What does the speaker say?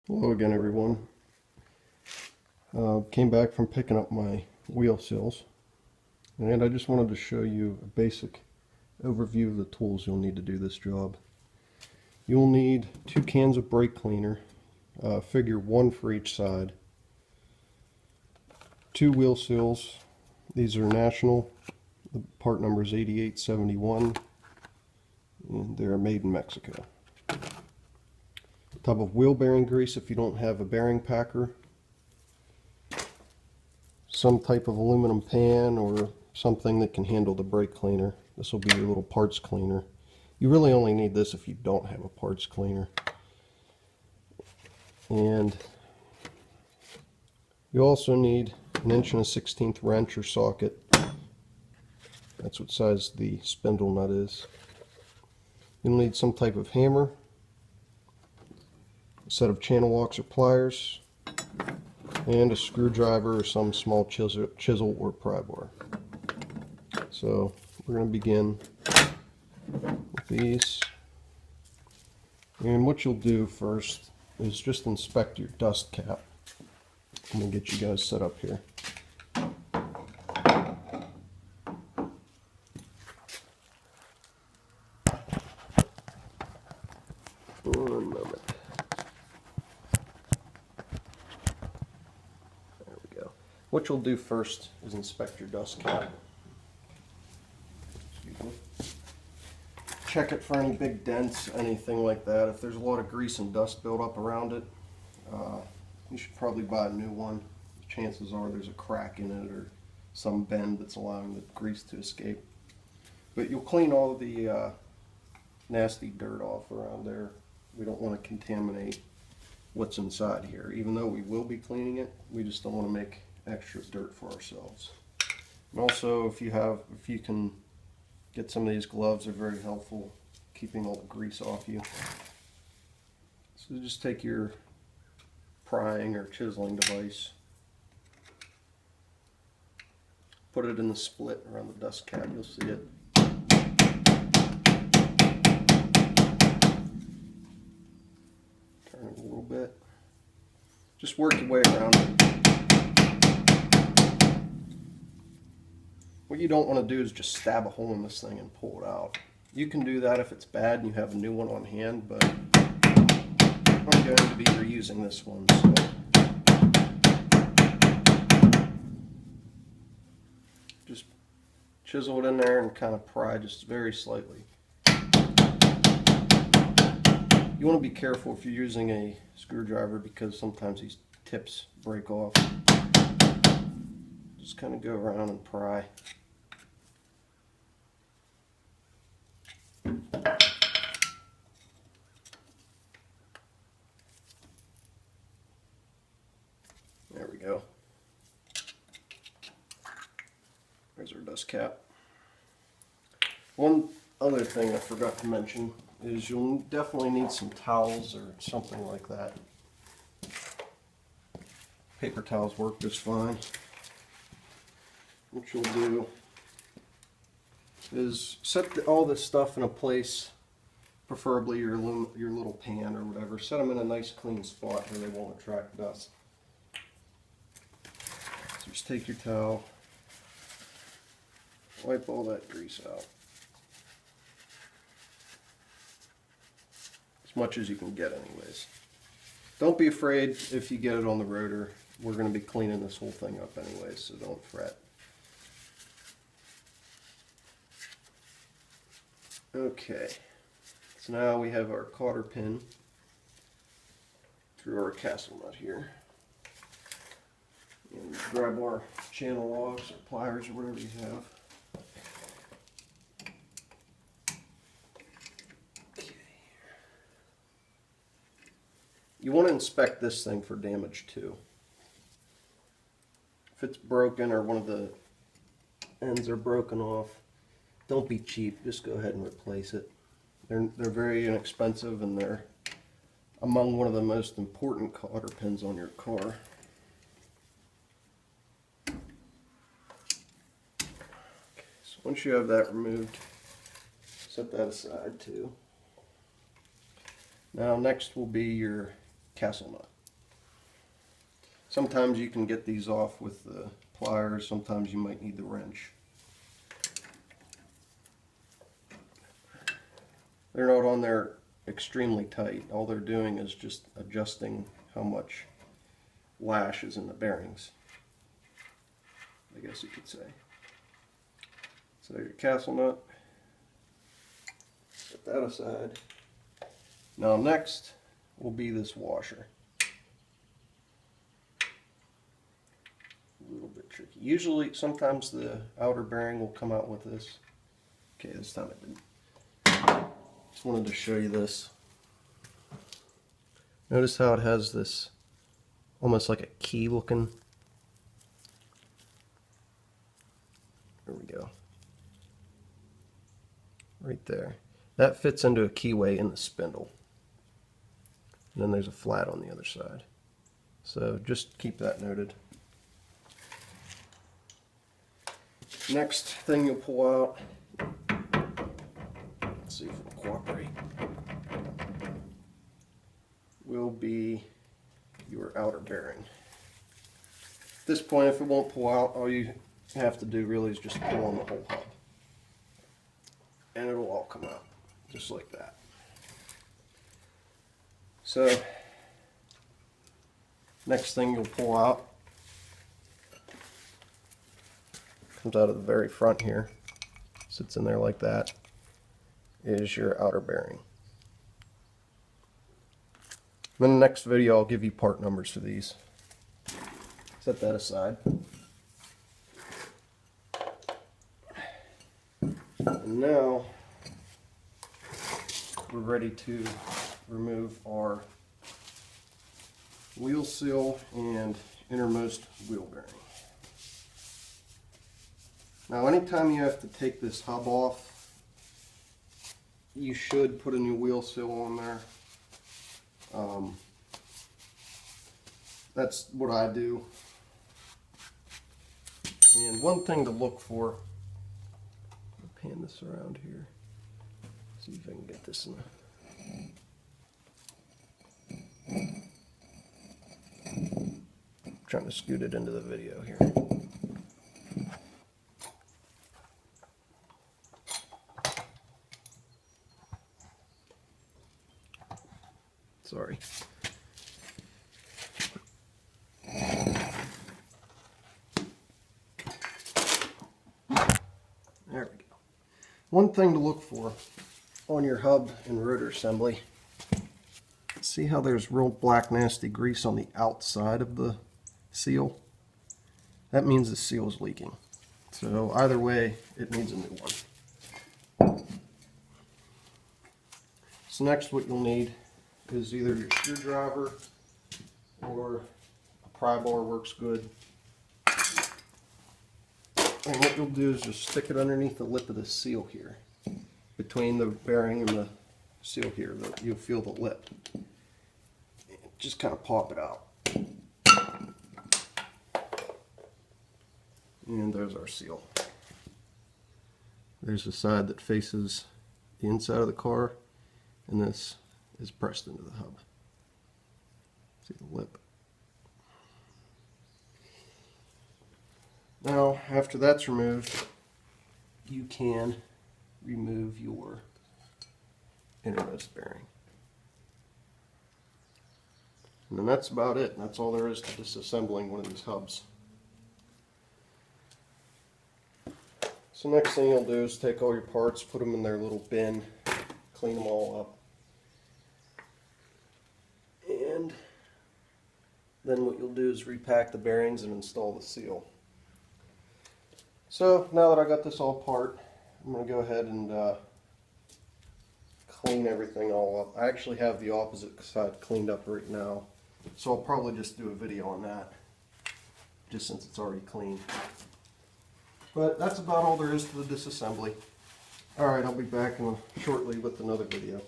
Hello again, everyone. Came back from picking up my wheel seals, and I just wanted to show you a basic overview of the tools you'll need to do this job. You'll need 2 cans of brake cleaner, figure 1 for each side, 2 wheel seals. These are national. The part number is 8871, and they're made in Mexico. Tub of wheel bearing grease if you don't have a bearing packer, some type of aluminum pan or something that can handle the brake cleaner. This will be your little parts cleaner. You really only need this if you don't have a parts cleaner. And you also need an 1 1/16" wrench or socket. That's what size the spindle nut is. You'll need some type of hammer, a set of channel locks or pliers, and a screwdriver or some small chisel or pry bar. So we're going to begin with these. And what you'll do first is just inspect your dust cap. I'm going to get you guys set up here. One moment. There we go. What you'll do first is inspect your dust cap. Check it for any big dents, anything like that. If there's a lot of grease and dust buildup around it, you should probably buy a new one. Chances are there's a crack in it or some bend that's allowing the grease to escape. But you'll clean all of the nasty dirt off around there. We don't want to contaminate what's inside here. Even though we will be cleaning it, we just don't want to make extra dirt for ourselves. And also, if you can get some of these gloves, they're very helpful keeping all the grease off you. So just take your prying or chiseling device, put it in the split around the dust cap, you'll see it. Turn it a little bit. Just work your way around it. What you don't want to do is just stab a hole in this thing and pull it out. You can do that if it's bad and you have a new one on hand, but I'm going to be reusing this one, so just chisel it in there and kind of pry just very slightly. You want to be careful if you're using a screwdriver because sometimes these tips break off. Just kind of go around and pry. There we go. There's our dust cap. One other thing I forgot to mention is you'll definitely need some towels or something like that. Paper towels work just fine. What you'll do is set all this stuff in a place, preferably your little pan or whatever. Set them in a nice clean spot where they won't attract dust. So just take your towel, wipe all that grease out. As much as you can get anyways. Don't be afraid if you get it on the rotor. We're going to be cleaning this whole thing up anyways, so don't fret. Okay, so now we have our cotter pin through our castle nut here. And grab our channel locks or pliers or whatever you have. Okay. You want to inspect this thing for damage too. If it's broken or one of the ends are broken off, don't be cheap, just go ahead and replace it. They're very inexpensive and they're among one of the most important cotter pins on your car. Okay, so once you have that removed, set that aside too. Now next will be your castle nut. Sometimes you can get these off with the pliers, sometimes you might need the wrench. They're not on there extremely tight. All they're doing is just adjusting how much lash is in the bearings, I guess you could say. So there's your castle nut. Set that aside. Now next will be this washer. A little bit tricky. Usually, sometimes the outer bearing will come out with this. Okay, this time it didn't. Just wanted to show you this. Notice how it has this almost like a key looking. There we go. Right there. That fits into a keyway in the spindle. And then there's a flat on the other side. So just keep that noted. Next thing you'll pull out, let's see if it'll cooperate, will be your outer bearing. At this point, if it won't pull out, all you have to do really is just pull on the whole hub. And it'll all come out, just like that. So, next thing you'll pull out, comes out of the very front here, sits in there like that, is your outer bearing. In the next video I'll give you part numbers for these. Set that aside. And now we're ready to remove our wheel seal and innermost wheel bearing. Now anytime you have to take this hub off, you should put a new wheel seal on there. That's what I do. And one thing to look for, I'll pan this around here, see if I can get this in I'm trying to scoot it into the video here. Sorry. There we go. One thing to look for on your hub and rotor assembly, see how there's real black nasty grease on the outside of the seal? That means the seal is leaking. So either way, it needs a new one. So next what you'll need is either your screwdriver or a pry bar works good. And what you'll do is just stick it underneath the lip of the seal here. Between the bearing and the seal here, you'll feel the lip. Just kind of pop it out. And there's our seal. There's the side that faces the inside of the car, and this is pressed into the hub. See the lip. Now, after that's removed, you can remove your innermost bearing. And then that's about it. That's all there is to disassembling one of these hubs. So next thing you'll do is take all your parts, put them in their little bin, clean them all up. And then what you'll do is repack the bearings and install the seal. So now that I got this all apart, I'm going to go ahead and clean everything all up. I actually have the opposite side cleaned up right now, so I'll probably just do a video on that, just since it's already clean. But that's about all there is to the disassembly. Alright, I'll be back shortly with another video.